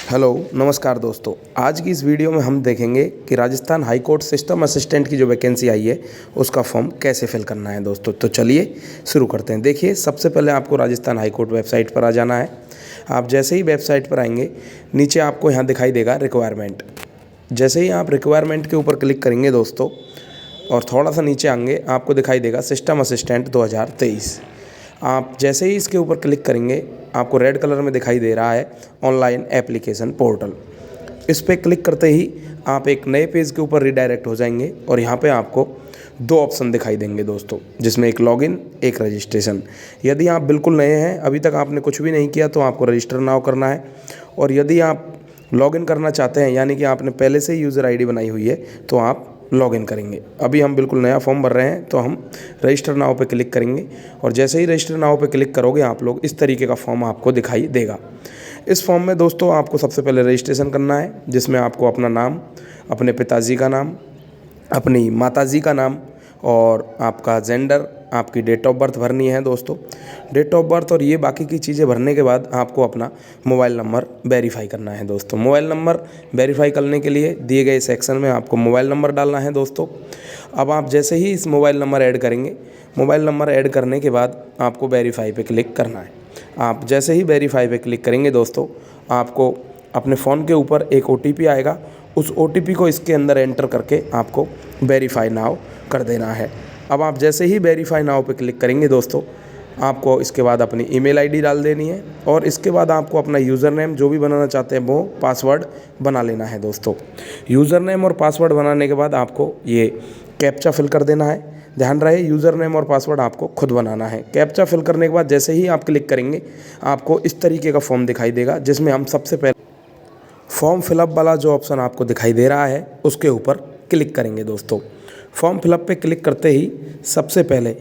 Hello नमस्कार दोस्तों। आज की इस वीडियो में हम देखेंगे कि Rajasthan high court system assistant की जो वैकेंसी आई है उसका फॉर्म कैसे फिल करना है दोस्तों। तो चलिए शुरू करते हैं। देखिए, सबसे पहले आपको राजस्थान हाई कोर्ट वेबसाइट पर आ जाना है। आप जैसे ही वेबसाइट पर आएंगे, नीचे आपको यहाँ दिखाई देगा रिक्वायरमेंट। जैसे ही आप रिक्वायरमेंट के ऊपर क्लिक करेंगे दोस्तों और थोड़ा सा नीचे आएंगे, आपको दिखाई देगा सिस्टम असिस्टेंट 2023। आप जैसे ही इसके ऊपर क्लिक करेंगे, आपको रेड कलर में दिखाई दे रहा है ऑनलाइन एप्लीकेशन पोर्टल। इस पर क्लिक करते ही आप एक नए पेज के ऊपर रिडायरेक्ट हो जाएंगे और यहाँ पे आपको दो ऑप्शन दिखाई देंगे दोस्तों, जिसमें एक लॉगिन एक रजिस्ट्रेशन। यदि आप बिल्कुल नए हैं, अभी तक आपने कुछ भी नहीं किया, तो आपको रजिस्टर नाउ करना है। और यदि आप लॉगिन करना चाहते हैं, यानी कि आपने पहले से ही यूज़र आईडी बनाई हुई है, तो आप लॉगिन करेंगे। अभी हम बिल्कुल नया फॉर्म भर रहे हैं, तो हम रजिस्टर नाउ पे क्लिक करेंगे। और जैसे ही रजिस्टर नाउ पे क्लिक करोगे आप लोग, इस तरीके का फॉर्म आपको दिखाई देगा। इस फॉर्म में दोस्तों आपको सबसे पहले रजिस्ट्रेशन करना है, जिसमें आपको अपना नाम, अपने पिताजी का नाम, अपनी माताजी का नाम और आपका जेंडर, आपकी डेट ऑफ बर्थ भरनी है दोस्तों। डेट ऑफ बर्थ और ये बाकी की चीज़ें भरने के बाद आपको अपना मोबाइल नंबर वेरीफाई करना है दोस्तों। मोबाइल नंबर वेरीफाई करने के लिए दिए गए सेक्शन में आपको मोबाइल नंबर डालना है दोस्तों। अब आप जैसे ही इस मोबाइल नंबर ऐड करेंगे, मोबाइल नंबर ऐड करने के बाद आपको वेरीफाई पे क्लिक करना है। आप जैसे ही वेरीफाई पे क्लिक करेंगे दोस्तों, आपको अपने फ़ोन के ऊपर एक OTP आएगा। उस OTP को इसके अंदर एंटर करके आपको वेरीफाई नाउ कर देना है। अब आप जैसे ही वेरीफाई नाउ पे क्लिक करेंगे दोस्तों, आपको इसके बाद अपनी ईमेल आईडी डाल देनी है और इसके बाद आपको अपना यूज़र नेम जो भी बनाना चाहते हैं वो पासवर्ड बना लेना है दोस्तों। यूज़र नेम और पासवर्ड बनाने के बाद आपको ये कैप्चा फिल कर देना है। ध्यान रहे, यूज़र नेम और पासवर्ड आपको खुद बनाना है। कैप्चा फिल करने के बाद जैसे ही आप क्लिक करेंगे, आपको इस तरीके का फॉर्म दिखाई देगा, जिसमें हम सबसे पहले फॉर्म फिलअप वाला जो ऑप्शन आपको दिखाई दे रहा है उसके ऊपर क्लिक करेंगे दोस्तों। फॉर्म फिलअप पे क्लिक करते ही सबसे पहले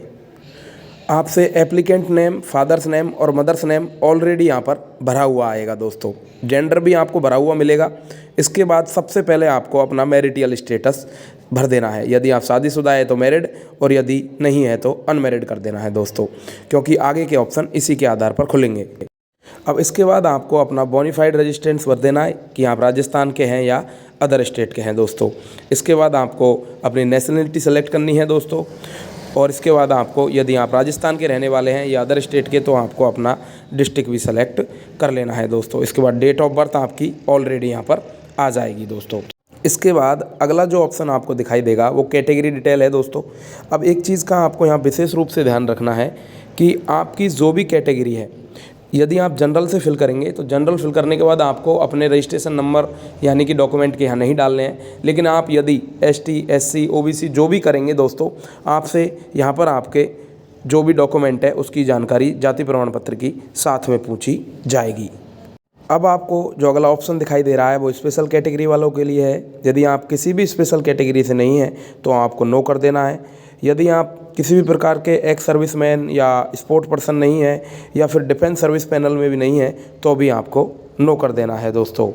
आपसे एप्लीकेंट नेम, फादर्स नेम और मदर्स नेम ऑलरेडी यहाँ पर भरा हुआ आएगा दोस्तों। जेंडर भी आपको भरा हुआ मिलेगा। इसके बाद सबसे पहले आपको अपना मैरिटल स्टेटस भर देना है। यदि आप शादीशुदा है तो मैरिड, और यदि नहीं है तो अनमैरिड कर देना है दोस्तों, क्योंकि आगे के ऑप्शन इसी के आधार पर खुलेंगे। अब इसके बाद आपको अपना बोनीफाइड रेजिस्टेंस भर देना है कि आप राजस्थान के हैं या अदर स्टेट के हैं दोस्तों। इसके बाद आपको अपनी नेशनलिटी सेलेक्ट करनी है दोस्तों। और इसके बाद आपको, यदि आप राजस्थान के रहने वाले हैं या अदर स्टेट के, तो आपको अपना डिस्ट्रिक्ट भी सेलेक्ट कर लेना है दोस्तों। इसके बाद डेट ऑफ बर्थ आपकी ऑलरेडी यहाँ पर आ जाएगी दोस्तों। इसके बाद अगला जो ऑप्शन आपको दिखाई देगा वो कैटेगरी डिटेल है दोस्तों। अब एक चीज़ का आपको यहाँ विशेष रूप से ध्यान रखना है कि आपकी जो भी कैटेगरी है, यदि आप जनरल से फिल करेंगे तो जनरल फिल करने के बाद आपको अपने रजिस्ट्रेशन नंबर यानी कि डॉक्यूमेंट के यहाँ नहीं डालने हैं। लेकिन आप यदि ST SC OBC जो भी करेंगे दोस्तों, आपसे यहाँ पर आपके जो भी डॉक्यूमेंट है उसकी जानकारी जाति प्रमाण पत्र की साथ में पूछी जाएगी। अब आपको जो अगला ऑप्शन दिखाई दे रहा है वो स्पेशल कैटेगरी वालों के लिए है। यदि आप किसी भी स्पेशल कैटेगरी से नहीं हैं तो आपको नो कर देना है। यदि आप किसी भी प्रकार के एक्स सर्विसमैन या स्पोर्ट पर्सन नहीं है या फिर डिफेंस सर्विस पैनल में भी नहीं है, तो भी आपको नो कर देना है दोस्तों।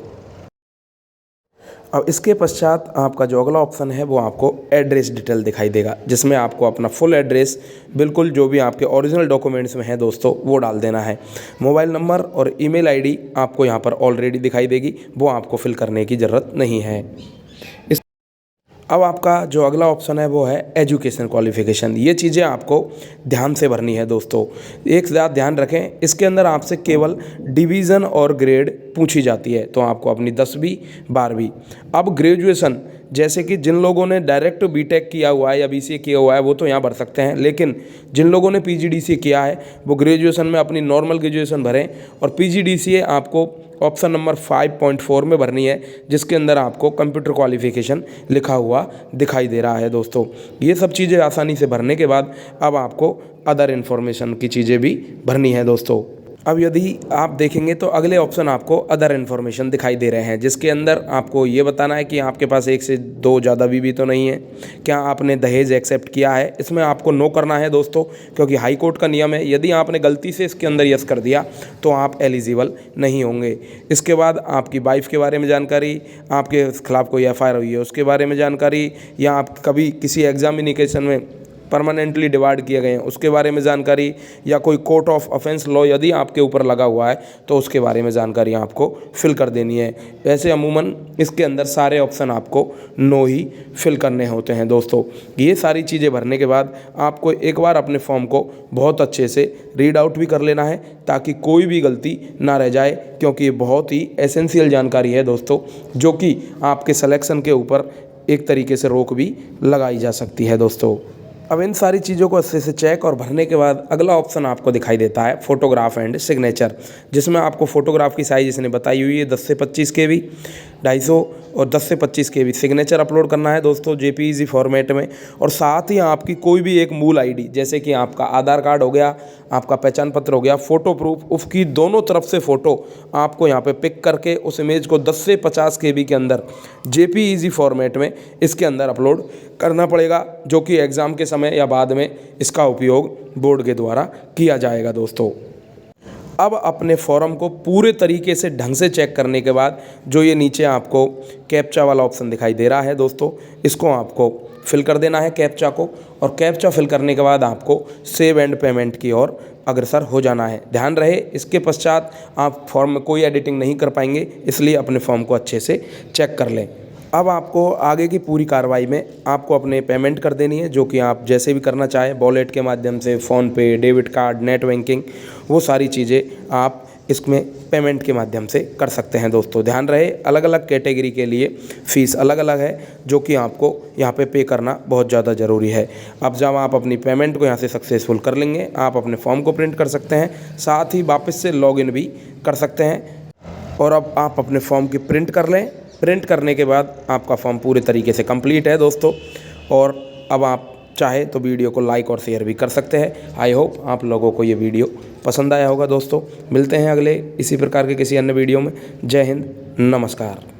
अब इसके पश्चात आपका जो अगला ऑप्शन है वो आपको एड्रेस डिटेल दिखाई देगा, जिसमें आपको अपना फुल एड्रेस बिल्कुल जो भी आपके ओरिजिनल डॉक्यूमेंट्स में है दोस्तों वो डाल देना है। मोबाइल नंबर और ईमेल आईडी आपको यहाँ पर ऑलरेडी दिखाई देगी, वो आपको फिल करने की ज़रूरत नहीं है। अब आपका जो अगला ऑप्शन है वो है एजुकेशन क्वालिफिकेशन। ये चीज़ें आपको ध्यान से भरनी है दोस्तों। एक ज़्यादा ध्यान रखें, इसके अंदर आपसे केवल डिवीज़न और ग्रेड पूछी जाती है। तो आपको अपनी 10वीं 12वीं, अब ग्रेजुएशन, जैसे कि जिन लोगों ने डायरेक्ट बीटेक किया हुआ है या BCA किया हुआ है वो तो यहाँ भर सकते हैं, लेकिन जिन लोगों ने PGDCA किया है वो ग्रेजुएशन में अपनी नॉर्मल ग्रेजुएशन भरें। और PGDCA आपको ऑप्शन नंबर 5.4 में भरनी है, जिसके अंदर आपको कंप्यूटर क्वालिफिकेशन लिखा हुआ दिखाई दे रहा है दोस्तों। ये सब चीज़ें आसानी से भरने के बाद अब आपको अदर इन्फॉर्मेशन की चीज़ें भी भरनी है दोस्तों। अब यदि आप देखेंगे तो अगले ऑप्शन आपको अदर इन्फॉर्मेशन दिखाई दे रहे हैं, जिसके अंदर आपको ये बताना है कि आपके पास एक से दो ज़्यादा बीवी तो नहीं है, क्या आपने दहेज एक्सेप्ट किया है। इसमें आपको नो करना है दोस्तों, क्योंकि हाई कोर्ट का नियम है, यदि आपने गलती से इसके अंदर यस कर दिया तो आप एलिजिबल नहीं होंगे। इसके बाद आपकी वाइफ के बारे में जानकारी, आपके खिलाफ कोई FIR हुई है उसके बारे में जानकारी, या आप कभी किसी एग्जामिनेशन में परमानेंटली डिवाइड किए गए हैं उसके बारे में जानकारी, या कोई कोर्ट ऑफ ऑफेंस लॉ यदि आपके ऊपर लगा हुआ है तो उसके बारे में जानकारी आपको फिल कर देनी है। वैसे अमूमन इसके अंदर सारे ऑप्शन आपको नो ही फिल करने होते हैं दोस्तों। ये सारी चीज़ें भरने के बाद आपको एक बार अपने फॉर्म को बहुत अच्छे से रीड आउट भी कर लेना है ताकि कोई भी गलती ना रह जाए, क्योंकि ये बहुत ही एसेंशियल जानकारी है दोस्तों, जो कि आपके सिलेक्शन के ऊपर एक तरीके से रोक भी लगाई जा सकती है दोस्तों। अब इन सारी चीज़ों को अच्छे से चेक और भरने के बाद अगला ऑप्शन आपको दिखाई देता है फोटोग्राफ एंड सिग्नेचर, जिसमें आपको फोटोग्राफ की साइज़ इसने बताई हुई है 10 से 25 KB 250 और 10 से 25 KB सिग्नेचर अपलोड करना है दोस्तों JPEG फॉर्मेट में। और साथ ही आपकी कोई भी एक मूल आईडी, जैसे कि आपका आधार कार्ड हो गया, आपका पहचान पत्र हो गया, फ़ोटो प्रूफ, उसकी दोनों तरफ से फ़ोटो आपको यहाँ पे पिक करके उस इमेज को 10 से 50 KB के अंदर JPEG फॉर्मेट में इसके अंदर अपलोड करना पड़ेगा, जो कि एग्ज़ाम के समय या बाद में इसका उपयोग बोर्ड के द्वारा किया जाएगा दोस्तों। अब अपने फॉर्म को पूरे तरीके से ढंग से चेक करने के बाद जो ये नीचे आपको कैप्चा वाला ऑप्शन दिखाई दे रहा है दोस्तों, इसको आपको फिल कर देना है कैप्चा को, और कैप्चा फिल करने के बाद आपको सेव एंड पेमेंट की ओर अग्रसर हो जाना है। ध्यान रहे इसके पश्चात आप फॉर्म में कोई एडिटिंग नहीं कर पाएंगे, इसलिए अपने फॉर्म को अच्छे से चेक कर लें। अब आपको आगे की पूरी कार्रवाई में आपको अपने पेमेंट कर देनी है, जो कि आप जैसे भी करना चाहें, वॉलेट के माध्यम से, PhonePe, debit card, net banking, वो सारी चीज़ें आप इसमें पेमेंट के माध्यम से कर सकते हैं दोस्तों। ध्यान रहे अलग अलग कैटेगरी के लिए फ़ीस अलग अलग है, जो कि आपको यहाँ पे करना बहुत ज़्यादा ज़रूरी है। अब जब आप अपनी पेमेंट को यहाँ से सक्सेसफुल कर लेंगे, आप अपने फॉर्म को प्रिंट कर सकते हैं, साथ ही वापस से लॉगिन भी कर सकते हैं। और अब आप अपने फॉर्म की प्रिंट कर लें। प्रिंट करने के बाद आपका फॉर्म पूरे तरीके से कंप्लीट है दोस्तों। और अब आप चाहे तो वीडियो को लाइक और शेयर भी कर सकते हैं। आई होप आप लोगों को ये वीडियो पसंद आया होगा दोस्तों। मिलते हैं अगले इसी प्रकार के किसी अन्य वीडियो में। जय हिंद, नमस्कार।